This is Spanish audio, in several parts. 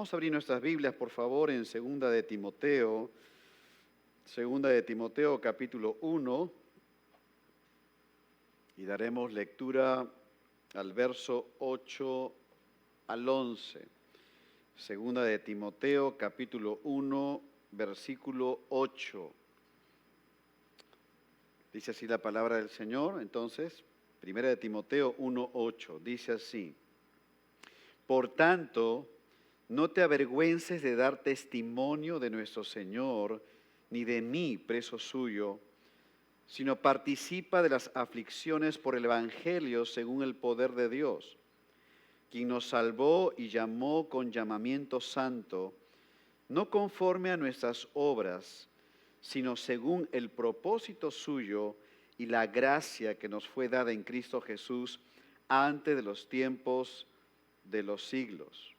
Vamos a abrir nuestras Biblias, por favor, en Segunda de Timoteo capítulo 1, y daremos lectura al verso 8 al 11. Segunda de Timoteo capítulo 1, versículo 8. Dice así la palabra del Señor. Entonces, Primera de Timoteo 1, 8, dice así: Por tanto, no te avergüences de dar testimonio de nuestro Señor, ni de mí, preso suyo, sino participa de las aflicciones por el Evangelio según el poder de Dios, quien nos salvó y llamó con llamamiento santo, no conforme a nuestras obras, sino según el propósito suyo y la gracia que nos fue dada en Cristo Jesús antes de los tiempos de los siglos,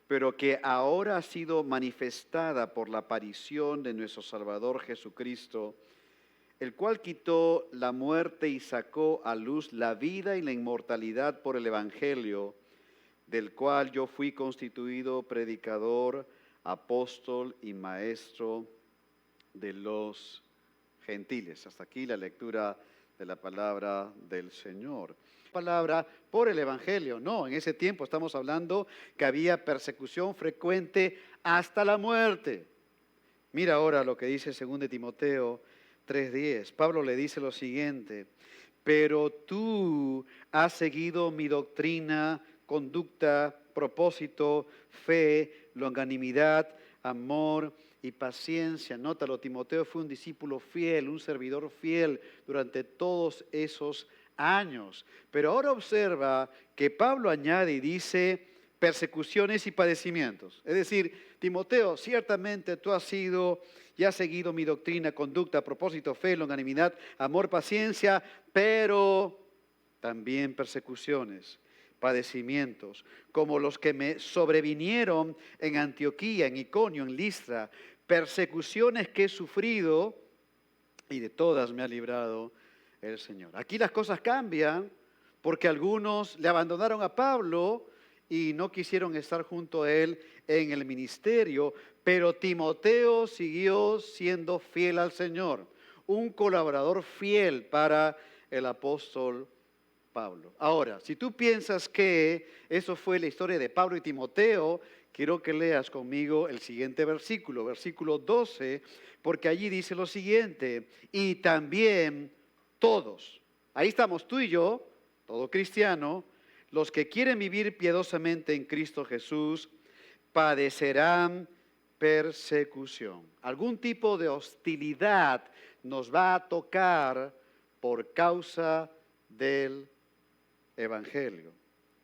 pero que ahora ha sido manifestada por la aparición de nuestro Salvador Jesucristo, el cual quitó la muerte y sacó a luz la vida y la inmortalidad por el Evangelio, del cual yo fui constituido predicador, apóstol y maestro de los gentiles. Hasta aquí la lectura de la palabra del Señor. Palabra por el Evangelio. No, en ese tiempo estamos hablando que había persecución frecuente hasta la muerte. Mira ahora lo que dice 2 Timoteo 3:10. Pablo le dice lo siguiente: pero tú has seguido mi doctrina, conducta, propósito, fe, longanimidad, amor y paciencia. Nótalo, Timoteo fue un discípulo fiel, un servidor fiel durante todos esos años. Pero ahora observa que Pablo añade y dice persecuciones y padecimientos. Es decir, Timoteo, ciertamente tú has sido y has seguido mi doctrina, conducta, propósito, fe, longanimidad, amor, paciencia, pero también persecuciones, padecimientos, como los que me sobrevinieron en Antioquía, en Iconio, en Listra, persecuciones que he sufrido y de todas me ha librado el Señor. Aquí las cosas cambian porque algunos le abandonaron a Pablo y no quisieron estar junto a él en el ministerio, pero Timoteo siguió siendo fiel al Señor, un colaborador fiel para el apóstol Pablo. Ahora, si tú piensas que eso fue la historia de Pablo y Timoteo, quiero que leas conmigo el siguiente versículo, versículo 12, porque allí dice lo siguiente: y también todos, ahí estamos tú y yo, todo cristiano, los que quieren vivir piadosamente en Cristo Jesús, padecerán persecución. Algún tipo de hostilidad nos va a tocar por causa del Evangelio.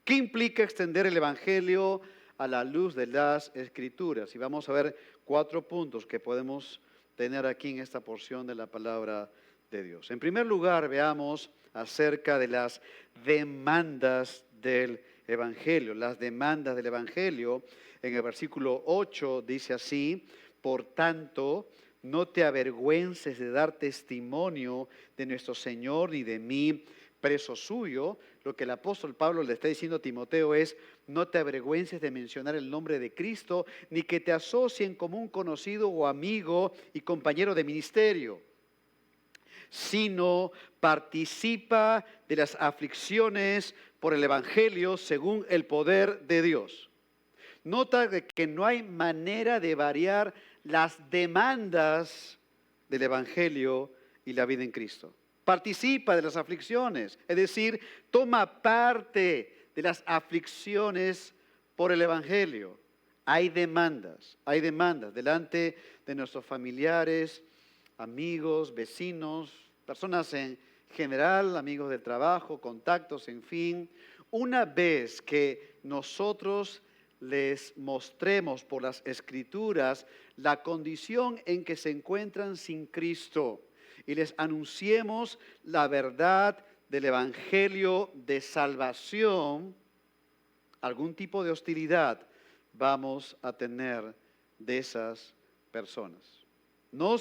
¿Qué implica extender el Evangelio a la luz de las Escrituras? Y vamos a ver 4 puntos que podemos tener aquí en esta porción de la palabra de Dios. En primer lugar, veamos acerca de las demandas del Evangelio. Las demandas del Evangelio, en el versículo 8 dice así: por tanto, no te avergüences de dar testimonio de nuestro Señor ni de mí, preso suyo. Lo que el apóstol Pablo le está diciendo a Timoteo es: no te avergüences de mencionar el nombre de Cristo, ni que te asocien como un conocido o amigo y compañero de ministerio, sino participa de las aflicciones por el Evangelio según el poder de Dios. Nota que no hay manera de variar las demandas del Evangelio y la vida en Cristo. Participa de las aflicciones, es decir, toma parte de las aflicciones por el Evangelio. Hay demandas delante de nuestros familiares, amigos, vecinos, personas en general, amigos del trabajo, contactos, en fin. Una vez que nosotros les mostremos por las Escrituras la condición en que se encuentran sin Cristo y les anunciemos la verdad del Evangelio de salvación, algún tipo de hostilidad vamos a tener de esas personas. No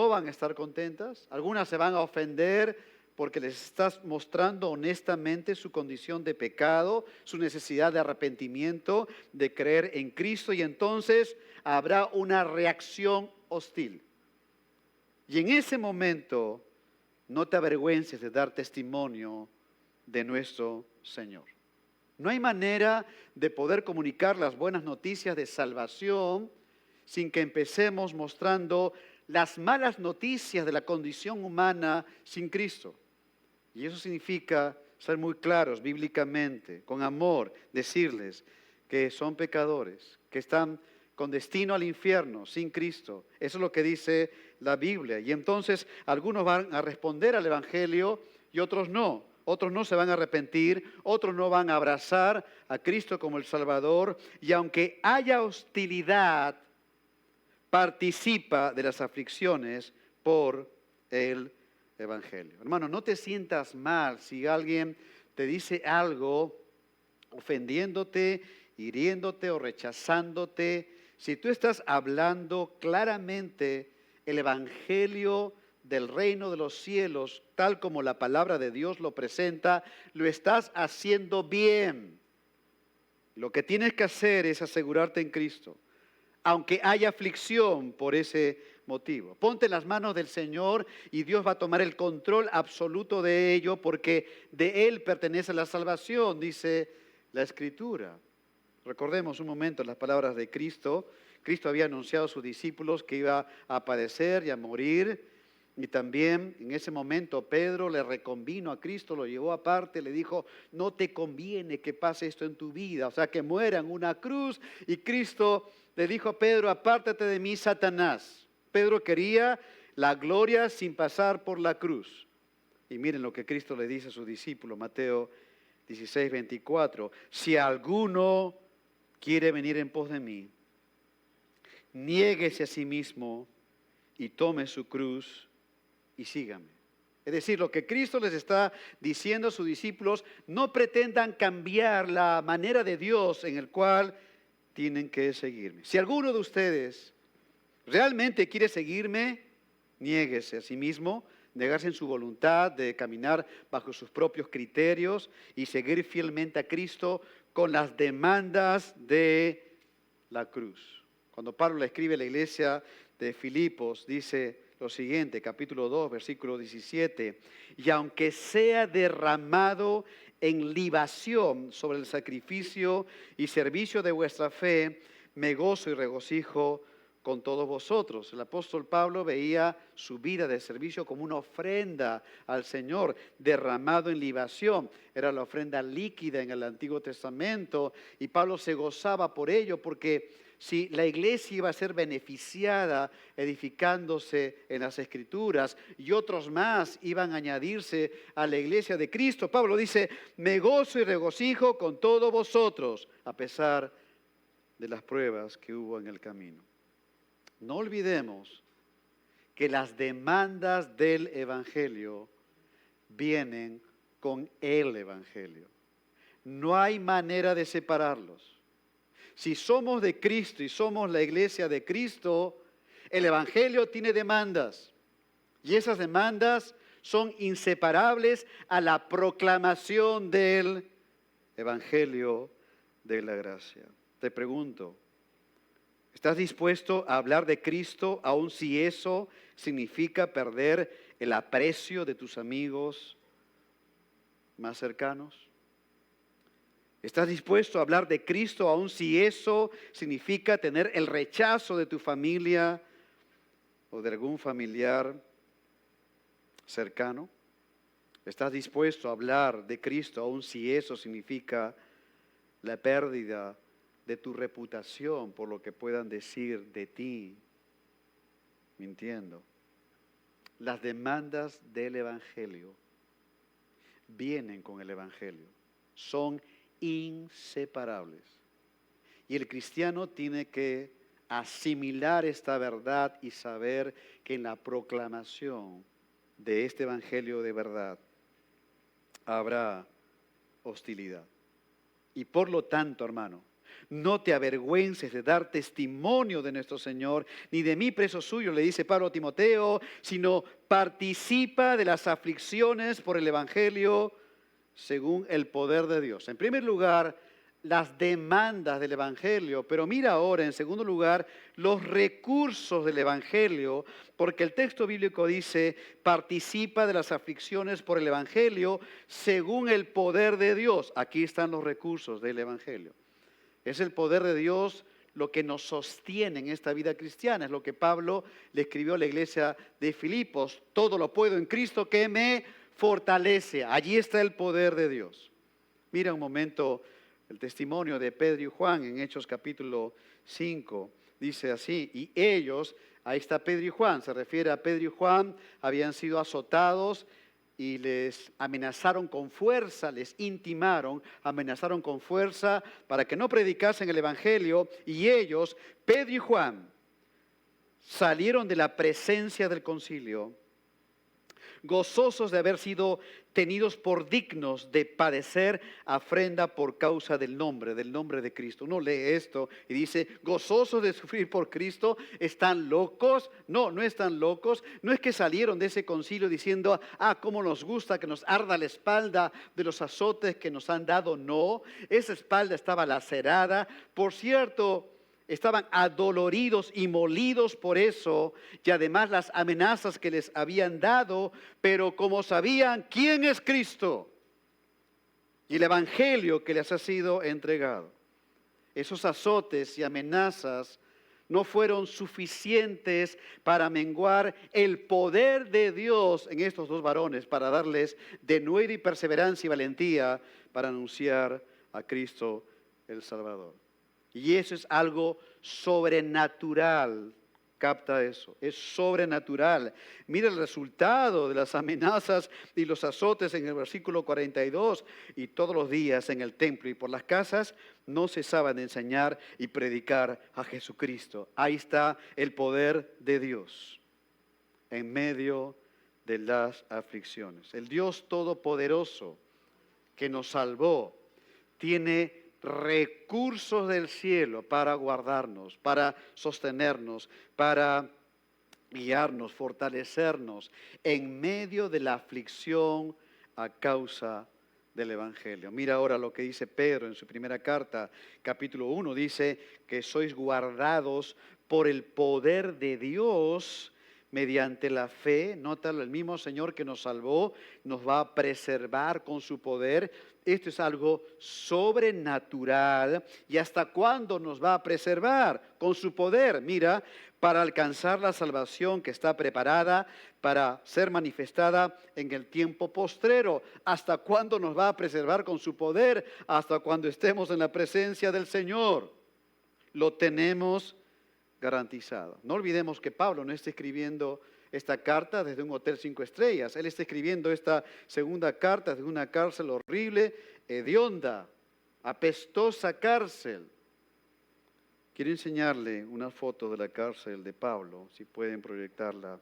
van a estar contentas, algunas se van a ofender porque les estás mostrando honestamente su condición de pecado, su necesidad de arrepentimiento, de creer en Cristo, y entonces habrá una reacción hostil. Y en ese momento no te avergüences de dar testimonio de nuestro Señor. No hay manera de poder comunicar las buenas noticias de salvación sin que empecemos mostrando las malas noticias de la condición humana sin Cristo. Y eso significa ser muy claros bíblicamente, con amor, decirles que son pecadores, que están con destino al infierno sin Cristo. Eso es lo que dice la Biblia. Y entonces algunos van a responder al Evangelio y otros no. Otros no se van a arrepentir, otros no van a abrazar a Cristo como el Salvador. Y aunque haya hostilidad, participa de las aflicciones por el Evangelio. Hermano, no te sientas mal si alguien te dice algo ofendiéndote, hiriéndote o rechazándote. Si tú estás hablando claramente el Evangelio del reino de los cielos, tal como la palabra de Dios lo presenta, lo estás haciendo bien. Lo que tienes que hacer es asegurarte en Cristo, aunque haya aflicción por ese motivo. Ponte en las manos del Señor y Dios va a tomar el control absoluto de ello, porque de Él pertenece la salvación, dice la Escritura. Recordemos un momento las palabras de Cristo. Cristo había anunciado a sus discípulos que iba a padecer y a morir. Y también en ese momento Pedro le reconvino a Cristo, lo llevó aparte, le dijo, no te conviene que pase esto en tu vida, o sea, que muera en una cruz. Y Cristo le dijo a Pedro, apártate de mí, Satanás. Pedro quería la gloria sin pasar por la cruz. Y miren lo que Cristo le dice a sus discípulos, Mateo 16, 24. Si alguno quiere venir en pos de mí, niéguese a sí mismo y tome su cruz y sígame. Es decir, lo que Cristo les está diciendo a sus discípulos, no pretendan cambiar la manera de Dios en el cual tienen que seguirme. Si alguno de ustedes realmente quiere seguirme, niéguese a sí mismo, negarse en su voluntad de caminar bajo sus propios criterios y seguir fielmente a Cristo con las demandas de la cruz. Cuando Pablo le escribe a la iglesia de Filipos, dice lo siguiente, capítulo 2, versículo 17, y aunque sea derramado en libación sobre el sacrificio y servicio de vuestra fe, me gozo y regocijo con todos vosotros. El apóstol Pablo veía su vida de servicio como una ofrenda al Señor, derramado en libación. Era la ofrenda líquida en el Antiguo Testamento, y Pablo se gozaba por ello, porque si la iglesia iba a ser beneficiada edificándose en las Escrituras y otros más iban a añadirse a la iglesia de Cristo, Pablo dice, me gozo y regocijo con todos vosotros, a pesar de las pruebas que hubo en el camino. No olvidemos que las demandas del Evangelio vienen con el Evangelio. No hay manera de separarlos. Si somos de Cristo y somos la iglesia de Cristo, el Evangelio tiene demandas. Y esas demandas son inseparables a la proclamación del Evangelio de la gracia. Te pregunto, ¿estás dispuesto a hablar de Cristo aun si eso significa perder el aprecio de tus amigos más cercanos? ¿Estás dispuesto a hablar de Cristo aun si eso significa tener el rechazo de tu familia o de algún familiar cercano? ¿Estás dispuesto a hablar de Cristo aun si eso significa la pérdida de tu reputación por lo que puedan decir de ti mintiendo? Las demandas del Evangelio vienen con el Evangelio, son inseparables. Y el cristiano tiene que asimilar esta verdad y saber que en la proclamación de este Evangelio de verdad habrá hostilidad. Y por lo tanto, hermano, No te avergüences de dar testimonio de nuestro Señor, ni de mí preso suyo, le dice Pablo a Timoteo, sino participa de las aflicciones por el Evangelio según el poder de Dios. En primer lugar, las demandas del Evangelio, pero mira ahora, en segundo lugar, los recursos del Evangelio, porque el texto bíblico dice, participa de las aflicciones por el Evangelio según el poder de Dios. Aquí están los recursos del Evangelio. Es el poder de Dios lo que nos sostiene en esta vida cristiana. Es lo que Pablo le escribió a la iglesia de Filipos. Todo lo puedo en Cristo que me fortalece. Allí está el poder de Dios. Mira un momento el testimonio de Pedro y Juan en Hechos capítulo 5. Dice así, y ellos, ahí está Pedro y Juan, se refiere a Pedro y Juan, habían sido azotados y les amenazaron con fuerza, les intimaron, amenazaron con fuerza para que no predicasen el Evangelio. Y ellos, Pedro y Juan, salieron de la presencia del concilio, gozosos de haber sido tenidos por dignos de padecer afrenta por causa del nombre de Cristo. Uno lee esto y dice, gozosos de sufrir por Cristo, ¿están locos? No, no están locos. No es que salieron de ese concilio diciendo, cómo nos gusta que nos arda la espalda de los azotes que nos han dado. No, esa espalda estaba lacerada. Por cierto, estaban adoloridos y molidos por eso, y además las amenazas que les habían dado, pero como sabían quién es Cristo y el Evangelio que les ha sido entregado, esos azotes y amenazas no fueron suficientes para menguar el poder de Dios en estos dos varones, para darles denuedo y perseverancia y valentía para anunciar a Cristo el Salvador. Y eso es algo sobrenatural. Capta eso, es sobrenatural. Mira el resultado de las amenazas y los azotes en el versículo 42. Y todos los días en el templo y por las casas no cesaban de enseñar y predicar a Jesucristo. Ahí está el poder de Dios en medio de las aflicciones. El Dios Todopoderoso que nos salvó tiene recursos del cielo para guardarnos, para sostenernos, para guiarnos, fortalecernos en medio de la aflicción a causa del Evangelio. Mira ahora lo que dice Pedro en su primera carta, capítulo 1, dice que sois guardados por el poder de Dios mediante la fe. Nótalo, el mismo Señor que nos salvó nos va a preservar con su poder. Esto es algo sobrenatural. ¿Y hasta cuándo nos va a preservar? Con su poder. Mira, para alcanzar la salvación que está preparada para ser manifestada en el tiempo postrero. ¿Hasta cuándo nos va a preservar con su poder? Hasta cuando estemos en la presencia del Señor. Lo tenemos garantizado. No olvidemos que Pablo no está escribiendo esta carta desde un hotel 5 estrellas. Él está escribiendo esta segunda carta desde una cárcel horrible, hedionda, apestosa cárcel. Quiero enseñarle una foto de la cárcel de Pablo, si pueden proyectarla.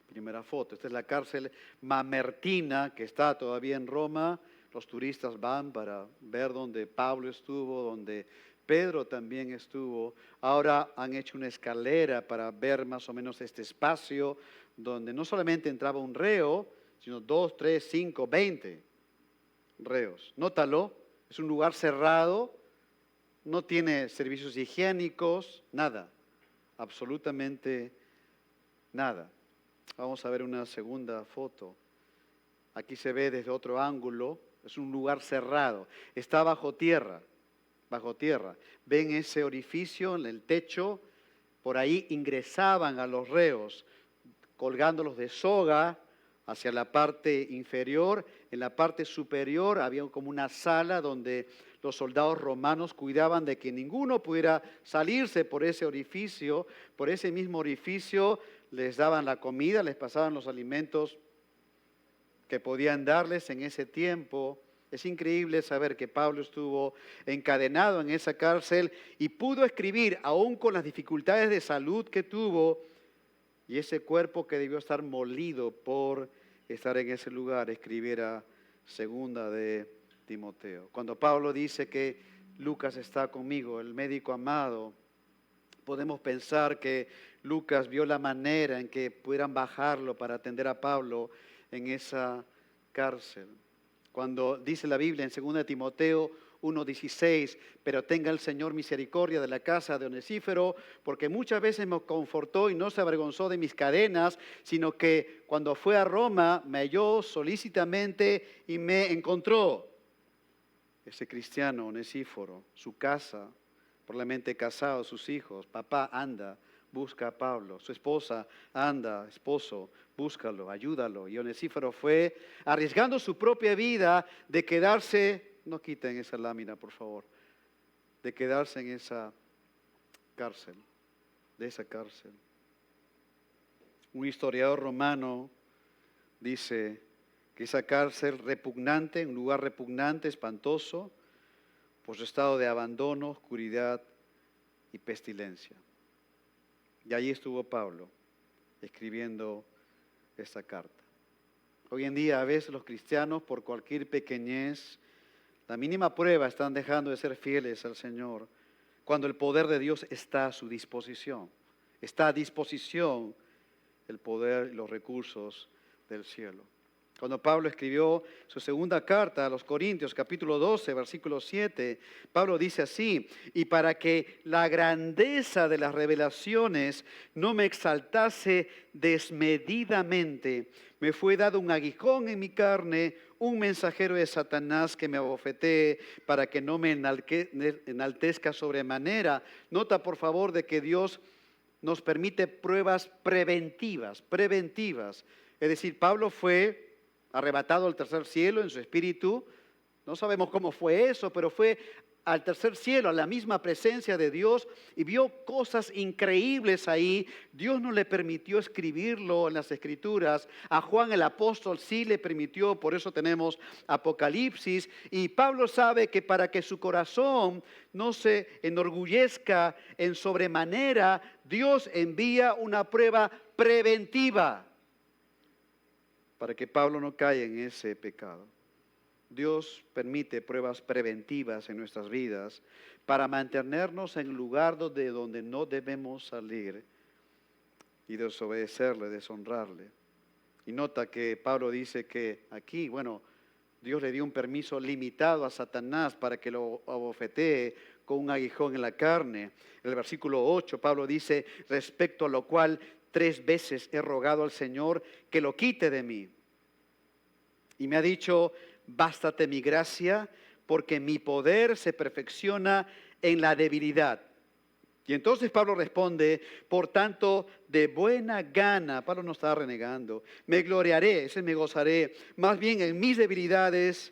Primera foto. Esta es la cárcel Mamertina, que está todavía en Roma. Los turistas van para ver dónde Pablo estuvo, donde Pedro también estuvo. Ahora han hecho una escalera para ver más o menos este espacio donde no solamente entraba un reo, sino 2, 3, 5, 20 reos. Nótalo, es un lugar cerrado, no tiene servicios higiénicos, nada, absolutamente nada. Vamos a ver una segunda foto. Aquí se ve desde otro ángulo, es un lugar cerrado, está bajo tierra. Bajo tierra. Ven ese orificio en el techo, por ahí ingresaban a los reos, colgándolos de soga hacia la parte inferior. En la parte superior había como una sala donde los soldados romanos cuidaban de que ninguno pudiera salirse por ese orificio. Por ese mismo orificio les daban la comida, les pasaban los alimentos que podían darles en ese tiempo. Es increíble saber que Pablo estuvo encadenado en esa cárcel y pudo escribir, aún con las dificultades de salud que tuvo, y ese cuerpo que debió estar molido por estar en ese lugar, escribiera segunda de Timoteo. Cuando Pablo dice que Lucas está conmigo, el médico amado. Podemos pensar que Lucas vio la manera en que pudieran bajarlo para atender a Pablo en esa cárcel. Cuando dice la Biblia en 2 Timoteo 1:16, pero tenga el Señor misericordia de la casa de Onesíforo, porque muchas veces me confortó y no se avergonzó de mis cadenas, sino que cuando fue a Roma me halló solícitamente y me encontró. Ese cristiano Onesíforo, su casa, probablemente casado, sus hijos, papá, anda, busca a Pablo, su esposa, anda, esposo, búscalo, ayúdalo. Y Onesíforo fue arriesgando su propia vida de quedarse, no quiten esa lámina por favor, de quedarse en esa cárcel, de esa cárcel. Un historiador romano dice que esa cárcel repugnante, un lugar repugnante, espantoso, por su estado de abandono, oscuridad y pestilencia. Y allí estuvo Pablo escribiendo esta carta. Hoy en día a veces los cristianos por cualquier pequeñez, la mínima prueba están dejando de ser fieles al Señor cuando el poder de Dios está a su disposición. Está a disposición el poder y los recursos del cielo. Cuando Pablo escribió su segunda carta a los Corintios, capítulo 12, versículo 7, Pablo dice así: y para que la grandeza de las revelaciones no me exaltase desmedidamente, me fue dado un aguijón en mi carne, un mensajero de Satanás que me abofetee para que no me enaltezca sobremanera. Nota por favor de que Dios nos permite pruebas preventivas. Es decir, Pablo fue arrebatado al tercer cielo en su espíritu. No sabemos cómo fue eso, pero fue al tercer cielo, a la misma presencia de Dios, y vio cosas increíbles ahí. Dios no le permitió escribirlo en las Escrituras. A Juan el apóstol sí le permitió, por eso tenemos Apocalipsis. Y Pablo sabe que para que su corazón no se enorgullezca en sobremanera, Dios envía una prueba preventiva para que Pablo no caiga en ese pecado. Dios permite pruebas preventivas en nuestras vidas para mantenernos en el lugar donde no debemos salir y desobedecerle, deshonrarle. Y nota que Pablo dice que aquí, Dios le dio un permiso limitado a Satanás para que lo abofetee con un aguijón en la carne. En el versículo 8, Pablo dice: respecto a lo cual 3 veces he rogado al Señor que lo quite de mí. Y me ha dicho: bástate mi gracia, porque mi poder se perfecciona en la debilidad. Y entonces Pablo responde: por tanto, de buena gana, Pablo no está renegando, me gloriaré, me gozaré, más bien en mis debilidades,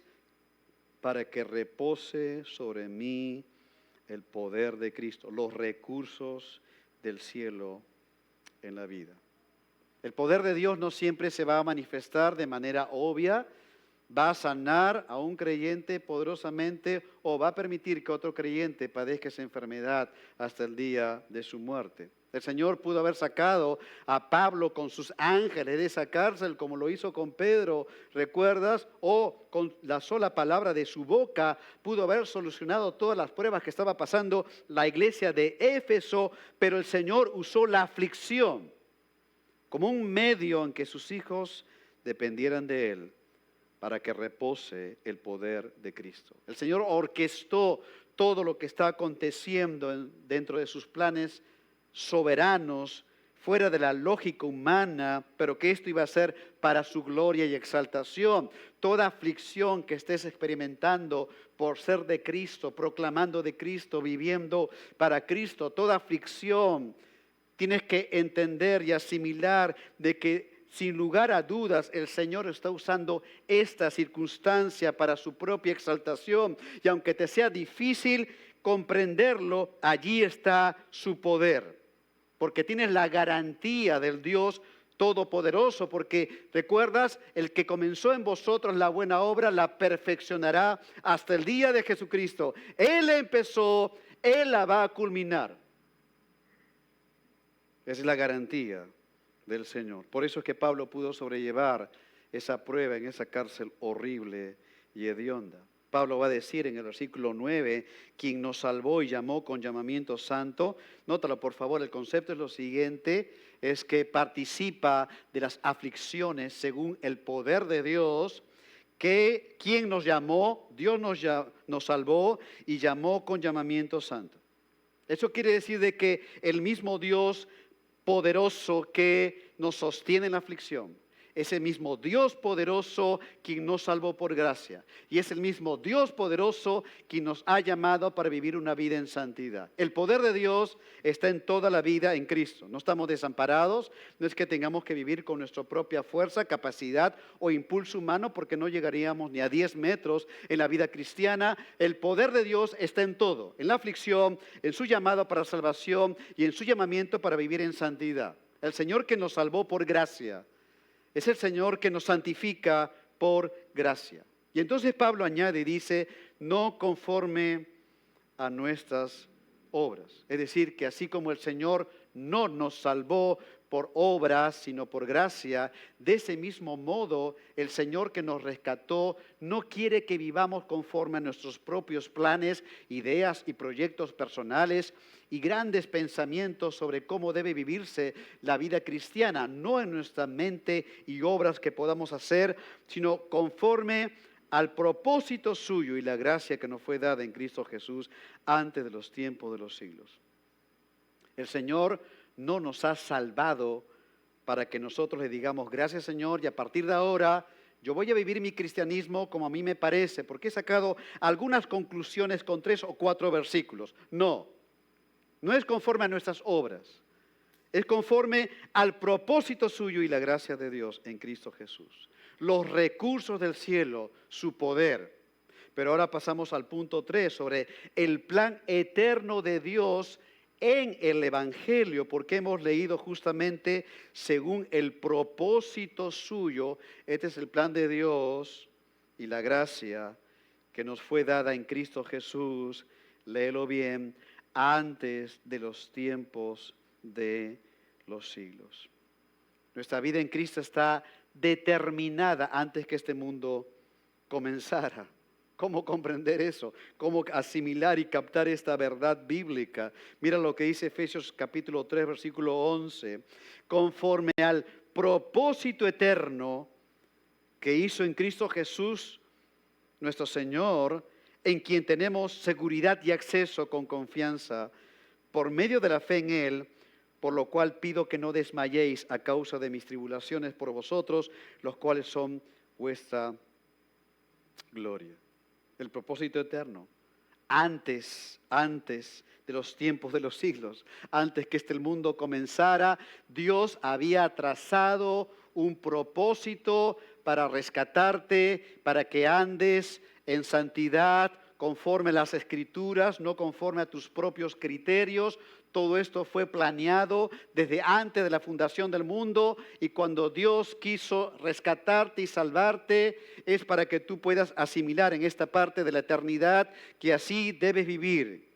para que repose sobre mí el poder de Cristo, los recursos del cielo en la vida. El poder de Dios no siempre se va a manifestar de manera obvia. Va a sanar a un creyente poderosamente o va a permitir que otro creyente padezca esa enfermedad hasta el día de su muerte. El Señor pudo haber sacado a Pablo con sus ángeles de esa cárcel, como lo hizo con Pedro, ¿recuerdas? O con la sola palabra de su boca pudo haber solucionado todas las pruebas que estaba pasando la iglesia de Éfeso, pero el Señor usó la aflicción como un medio en que sus hijos dependieran de Él, para que repose el poder de Cristo. El Señor orquestó todo lo que está aconteciendo dentro de sus planes soberanos, fuera de la lógica humana, pero que esto iba a ser para su gloria y exaltación. Toda aflicción que estés experimentando por ser de Cristo, proclamando de Cristo, viviendo para Cristo, toda aflicción, tienes que entender y asimilar de que sin lugar a dudas, el Señor está usando esta circunstancia para su propia exaltación. Y aunque te sea difícil comprenderlo, allí está su poder. Porque tienes la garantía del Dios Todopoderoso. Porque, ¿recuerdas? El que comenzó en vosotros la buena obra, la perfeccionará hasta el día de Jesucristo. Él la empezó, Él la va a culminar. Esa es la garantía del Señor. Por eso es que Pablo pudo sobrellevar esa prueba en esa cárcel horrible y hedionda. Pablo va a decir en el versículo 9, quien nos salvó y llamó con llamamiento santo. Nótalo por favor, el concepto es lo siguiente, es que participa de las aflicciones según el poder de Dios, que quien nos llamó, Dios nos salvó y llamó con llamamiento santo. Eso quiere decir de que el mismo Dios poderoso que nos sostiene en la aflicción, es el mismo Dios poderoso quien nos salvó por gracia. Y es el mismo Dios poderoso quien nos ha llamado para vivir una vida en santidad. El poder de Dios está en toda la vida en Cristo. No estamos desamparados, no es que tengamos que vivir con nuestra propia fuerza, capacidad o impulso humano, porque no llegaríamos ni a 10 metros en la vida cristiana. El poder de Dios está en todo, en la aflicción, en su llamado para salvación y en su llamamiento para vivir en santidad. El Señor que nos salvó por gracia es el Señor que nos santifica por gracia. Y entonces Pablo añade y dice, no conforme a nuestras obras. Es decir, que así como el Señor no nos salvó por obras, sino por gracia, de ese mismo modo el Señor que nos rescató no quiere que vivamos conforme a nuestros propios planes, ideas y proyectos personales y grandes pensamientos sobre cómo debe vivirse la vida cristiana, no en nuestra mente y obras que podamos hacer, sino conforme al propósito suyo y la gracia que nos fue dada en Cristo Jesús antes de los tiempos de los siglos. El Señor no nos ha salvado para que nosotros le digamos gracias Señor y a partir de ahora yo voy a vivir mi cristianismo como a mí me parece, porque he sacado algunas conclusiones con 3 o 4 versículos. No es conforme a nuestras obras, es conforme al propósito suyo y la gracia de Dios en Cristo Jesús. Los recursos del cielo, su poder. Pero ahora pasamos al punto 3 sobre el plan eterno de Dios en el Evangelio, porque hemos leído justamente según el propósito suyo. Este es el plan de Dios y la gracia que nos fue dada en Cristo Jesús, léelo bien, antes de los tiempos de los siglos. Nuestra vida en Cristo está determinada antes que este mundo comenzara. ¿Cómo comprender eso? ¿Cómo asimilar y captar esta verdad bíblica? Mira lo que dice Efesios capítulo 3, versículo 11. Conforme al propósito eterno que hizo en Cristo Jesús, nuestro Señor, en quien tenemos seguridad y acceso con confianza por medio de la fe en Él, por lo cual pido que no desmayéis a causa de mis tribulaciones por vosotros, los cuales son vuestra gloria. El propósito eterno, antes de los tiempos de los siglos, antes que este mundo comenzara, Dios había trazado un propósito para rescatarte, para que andes en santidad, conforme a las Escrituras, no conforme a tus propios criterios. Todo esto fue planeado desde antes de la fundación del mundo y cuando Dios quiso rescatarte y salvarte es para que tú puedas asimilar en esta parte de la eternidad que así debes vivir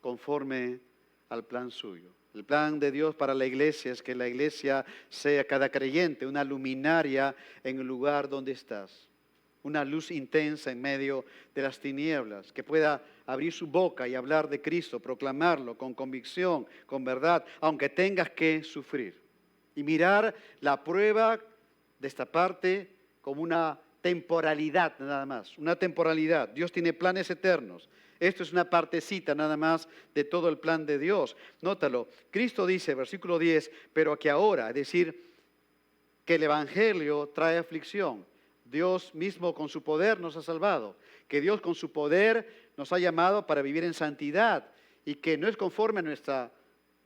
conforme al plan suyo. El plan de Dios para la iglesia es que la iglesia sea cada creyente una luminaria en el lugar donde estás. Una luz intensa en medio de las tinieblas, que pueda abrir su boca y hablar de Cristo, proclamarlo con convicción, con verdad, aunque tengas que sufrir. Y mirar la prueba de esta parte como una temporalidad nada más, una temporalidad. Dios tiene planes eternos. Esto es una partecita nada más de todo el plan de Dios. Nótalo, Cristo dice, versículo 10, pero que ahora, es decir, que el Evangelio trae aflicción. Dios mismo con su poder nos ha salvado, que Dios con su poder nos ha llamado para vivir en santidad y que no es conforme a nuestras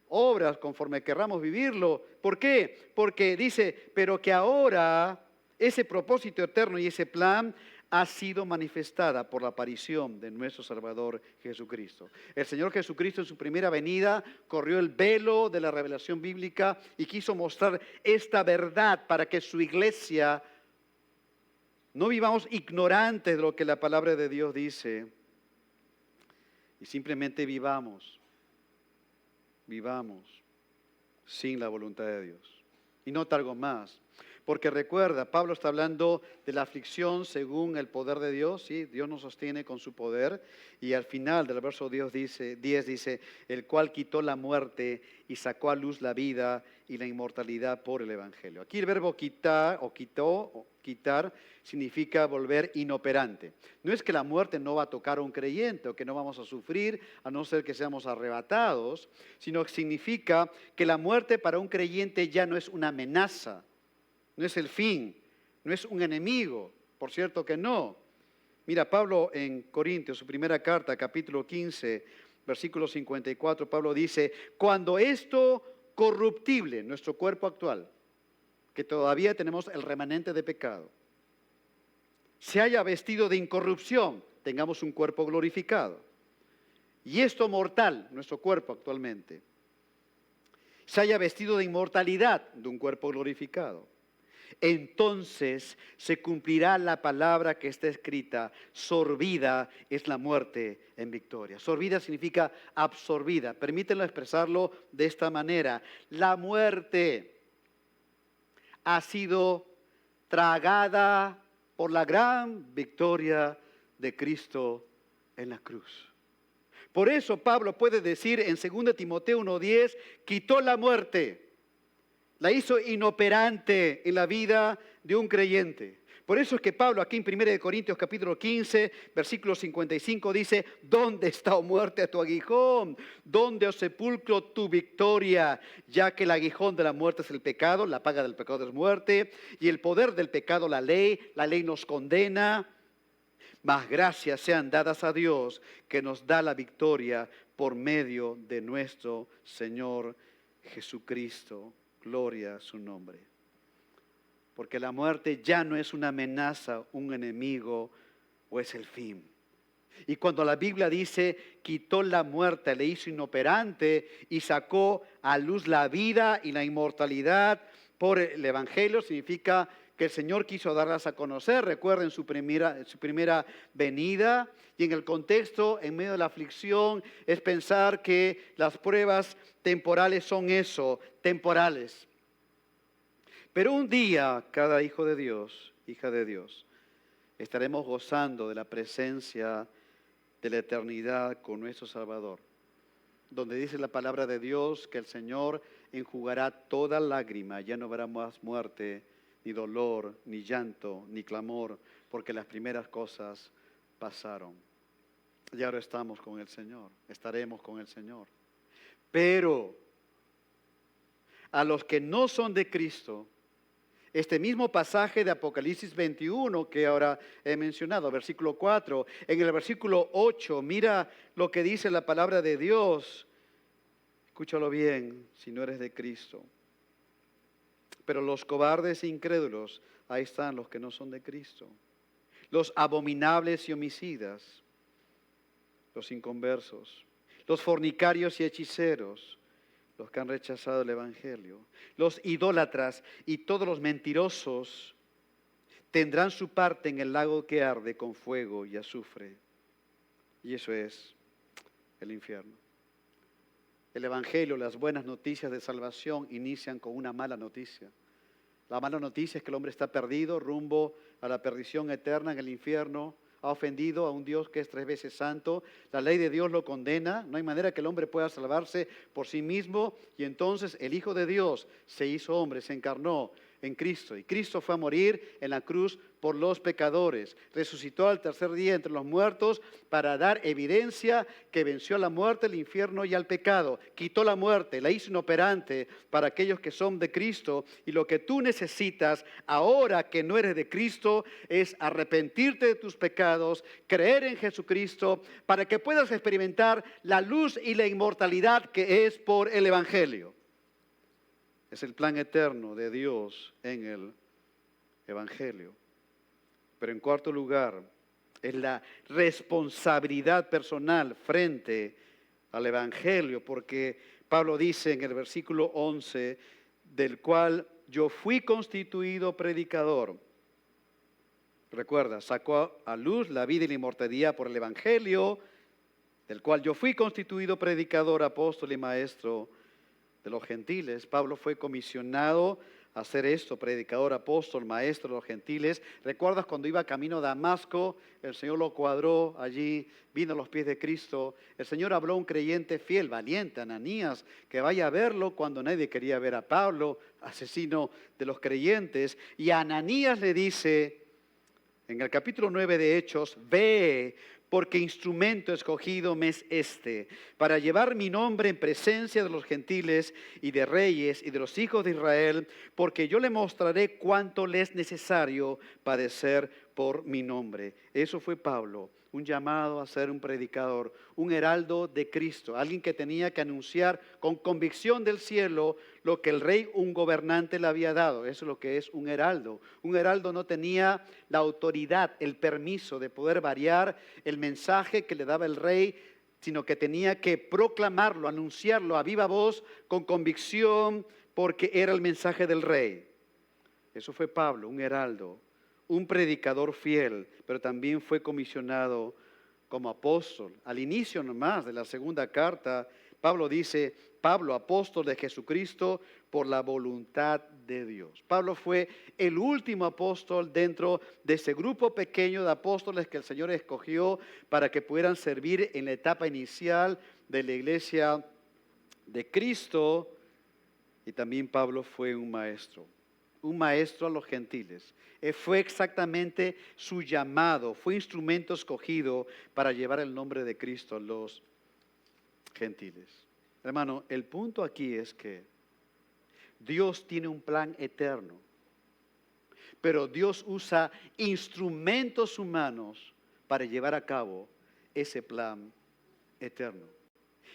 obras, conforme querramos vivirlo. ¿Por qué? Porque dice, pero que ahora ese propósito eterno y ese plan ha sido manifestada por la aparición de nuestro Salvador Jesucristo. El Señor Jesucristo en su primera venida corrió el velo de la revelación bíblica y quiso mostrar esta verdad para que su iglesia no vivamos ignorantes de lo que la palabra de Dios dice y simplemente vivamos sin la voluntad de Dios. Y nota algo más, Porque recuerda, Pablo está hablando de la aflicción según el poder de Dios, ¿sí? Dios nos sostiene con su poder. Y al final del verso 10 dice, el cual quitó la muerte y sacó a luz la vida y la inmortalidad por el Evangelio. Aquí el verbo quitar o quitó, o quitar, significa volver inoperante. No es que la muerte no va a tocar a un creyente o que no vamos a sufrir a no ser que seamos arrebatados, sino que significa que la muerte para un creyente ya no es una amenaza, no es el fin, no es un enemigo, por cierto que no. Mira, Pablo en Corintios, su primera carta, capítulo 15, versículo 54, Pablo dice, cuando esto corruptible, nuestro cuerpo actual, que todavía tenemos el remanente de pecado, se haya vestido de incorrupción, tengamos un cuerpo glorificado. Y esto mortal, nuestro cuerpo actualmente, se haya vestido de inmortalidad, de un cuerpo glorificado. Entonces se cumplirá la palabra que está escrita, sorbida es la muerte en victoria. Sorbida significa absorbida. Permítanme expresarlo de esta manera. La muerte ha sido tragada por la gran victoria de Cristo en la cruz. Por eso Pablo puede decir en 2 Timoteo 1:10, quitó la muerte. La hizo inoperante en la vida de un creyente. Por eso es que Pablo aquí en 1 Corintios capítulo 15, versículo 55 dice, ¿dónde está, oh muerte, tu aguijón? ¿Dónde, oh sepulcro, tu victoria? Ya que el aguijón de la muerte es el pecado, la paga del pecado es muerte, y el poder del pecado la ley nos condena. Mas gracias sean dadas a Dios que nos da la victoria por medio de nuestro Señor Jesucristo. Gloria a su nombre. Porque la muerte ya no es una amenaza, un enemigo o es el fin. Y cuando la Biblia dice, quitó la muerte, le hizo inoperante y sacó a luz la vida y la inmortalidad por el Evangelio, significa que el Señor quiso darlas a conocer. Recuerden su primera venida. Y en el contexto, en medio de la aflicción, es pensar que las pruebas temporales son eso, temporales. Pero un día, cada hijo de Dios, hija de Dios, estaremos gozando de la presencia de la eternidad con nuestro Salvador, donde dice la palabra de Dios que el Señor enjugará toda lágrima, ya no habrá más muerte, ni dolor, ni llanto, ni clamor, porque las primeras cosas pasaron. Y ahora estamos con el Señor, estaremos con el Señor. Pero a los que no son de Cristo, este mismo pasaje de Apocalipsis 21 que ahora he mencionado, versículo 4, en el versículo 8, mira lo que dice la palabra de Dios. Escúchalo bien, si no eres de Cristo. Pero los cobardes e incrédulos, ahí están los que no son de Cristo. Los abominables y homicidas, los inconversos, los fornicarios y hechiceros, los que han rechazado el Evangelio, los idólatras y todos los mentirosos tendrán su parte en el lago que arde con fuego y azufre. Y eso es el infierno. El Evangelio, las buenas noticias de salvación inician con una mala noticia. La mala noticia es que el hombre está perdido rumbo a la perdición eterna en el infierno. Ha ofendido a un Dios que es 3 veces santo. La ley de Dios lo condena. No hay manera que el hombre pueda salvarse por sí mismo. Y entonces el Hijo de Dios se hizo hombre, se encarnó en Cristo. Y Cristo fue a morir en la cruz por los pecadores. Resucitó al tercer día entre los muertos para dar evidencia que venció a la muerte, el infierno y al pecado. Quitó la muerte, la hizo inoperante para aquellos que son de Cristo. Y lo que tú necesitas ahora que no eres de Cristo es arrepentirte de tus pecados, creer en Jesucristo para que puedas experimentar la luz y la inmortalidad que es por el Evangelio. Es el plan eterno de Dios en el Evangelio. Pero en cuarto lugar, es la responsabilidad personal frente al Evangelio, porque Pablo dice en el versículo 11, del cual yo fui constituido predicador. Recuerda, sacó a luz la vida y la inmortalidad por el Evangelio, del cual yo fui constituido predicador, apóstol y maestro de los gentiles. Pablo fue comisionado hacer esto, predicador, apóstol, maestro de los gentiles. ¿Recuerdas cuando iba camino a Damasco? El Señor lo cuadró allí, vino a los pies de Cristo. El Señor habló a un creyente fiel, valiente, Ananías, que vaya a verlo cuando nadie quería ver a Pablo, asesino de los creyentes. Y a Ananías le dice, en el capítulo 9 de Hechos, ve, porque instrumento escogido me es este, para llevar mi nombre en presencia de los gentiles y de reyes y de los hijos de Israel, porque yo le mostraré cuánto le es necesario padecer por mi nombre. Eso fue Pablo, un llamado a ser un predicador, un heraldo de Cristo, alguien que tenía que anunciar con convicción del cielo lo que el rey, un gobernante, le había dado. Eso es lo que es un heraldo. Un heraldo no tenía la autoridad, el permiso de poder variar el mensaje que le daba el rey, sino que tenía que proclamarlo, anunciarlo a viva voz, con convicción, porque era el mensaje del rey. Eso fue Pablo, un heraldo, un predicador fiel, pero también fue comisionado como apóstol. Al inicio nomás de la segunda carta, Pablo dice, Pablo, apóstol de Jesucristo por la voluntad de Dios. Pablo fue el último apóstol dentro de ese grupo pequeño de apóstoles que el Señor escogió para que pudieran servir en la etapa inicial de la iglesia de Cristo. Y también Pablo fue un maestro a los gentiles. Fue exactamente su llamado, fue instrumento escogido para llevar el nombre de Cristo a los gentiles. Hermano, el punto aquí es que Dios tiene un plan eterno, pero Dios usa instrumentos humanos para llevar a cabo ese plan eterno.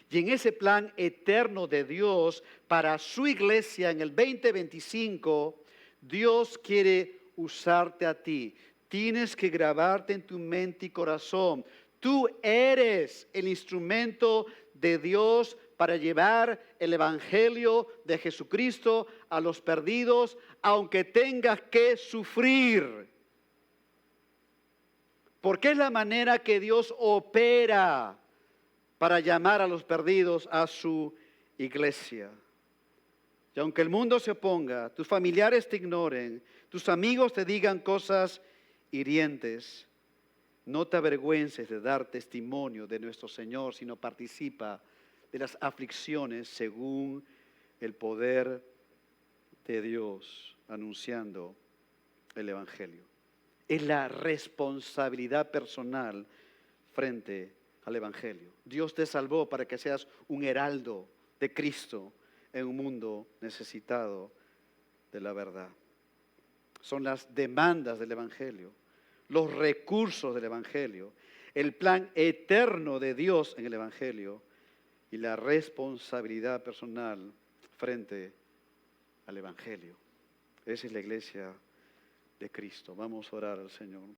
Y en ese plan eterno de Dios para su iglesia en el 2025, Dios quiere usarte a ti. Tienes que grabarte en tu mente y corazón. Tú eres el instrumento de Dios para llevar el evangelio de Jesucristo a los perdidos, aunque tengas que sufrir. Porque es la manera que Dios opera para llamar a los perdidos a su iglesia. Y aunque el mundo se oponga, tus familiares te ignoren, tus amigos te digan cosas hirientes, no te avergüences de dar testimonio de nuestro Señor, sino participa de las aflicciones según el poder de Dios, anunciando el Evangelio. Es la responsabilidad personal frente al Evangelio. Dios te salvó para que seas un heraldo de Cristo en un mundo necesitado de la verdad. Son las demandas del Evangelio, los recursos del Evangelio, el plan eterno de Dios en el Evangelio y la responsabilidad personal frente al Evangelio. Esa es la iglesia de Cristo. Vamos a orar al Señor.